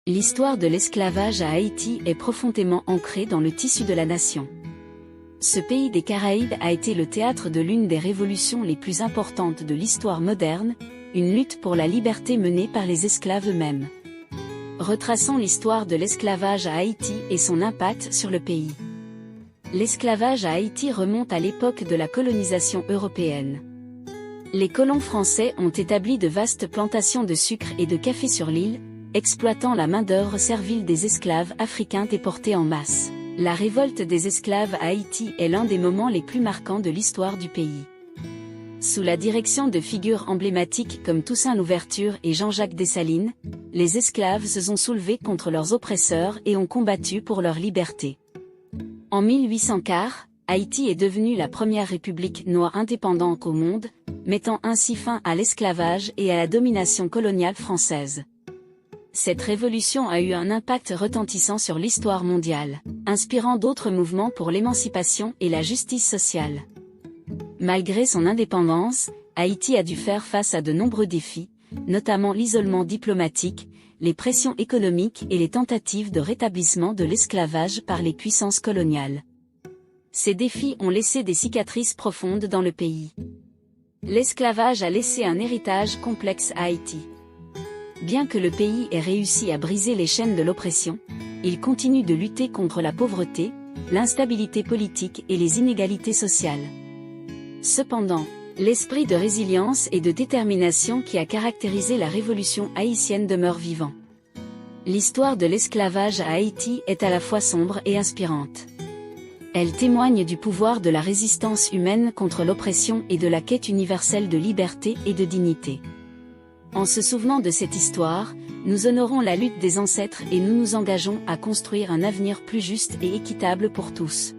L'histoire de l'esclavage à Haïti est profondément ancrée dans le tissu de la nation. Ce pays des Caraïbes a été le théâtre de l'une des révolutions les plus importantes de l'histoire moderne, une lutte pour la liberté menée par les esclaves eux-mêmes. Retraçons l'histoire de l'esclavage à Haïti et son impact sur le pays. L'esclavage à Haïti remonte à l'époque de la colonisation européenne. Les colons français ont établi de vastes plantations de sucre et de café sur l'île, exploitant la main-d'œuvre servile des esclaves africains déportés en masse. La révolte des esclaves à Haïti est l'un des moments les plus marquants de l'histoire du pays. Sous la direction de figures emblématiques comme Toussaint Louverture et Jean-Jacques Dessalines, les esclaves se sont soulevés contre leurs oppresseurs et ont combattu pour leur liberté. En 1815, Haïti est devenue la première république noire indépendante au monde, mettant ainsi fin à l'esclavage et à la domination coloniale française. Cette révolution a eu un impact retentissant sur l'histoire mondiale, inspirant d'autres mouvements pour l'émancipation et la justice sociale. Malgré son indépendance, Haïti a dû faire face à de nombreux défis, notamment l'isolement diplomatique, les pressions économiques et les tentatives de rétablissement de l'esclavage par les puissances coloniales. Ces défis ont laissé des cicatrices profondes dans le pays. L'esclavage a laissé un héritage complexe à Haïti. Bien que le pays ait réussi à briser les chaînes de l'oppression, il continue de lutter contre la pauvreté, l'instabilité politique et les inégalités sociales. Cependant, l'esprit de résilience et de détermination qui a caractérisé la révolution haïtienne demeure vivant. L'histoire de l'esclavage à Haïti est à la fois sombre et inspirante. Elle témoigne du pouvoir de la résistance humaine contre l'oppression et de la quête universelle de liberté et de dignité. En se souvenant de cette histoire, nous honorons la lutte des ancêtres et nous nous engageons à construire un avenir plus juste et équitable pour tous.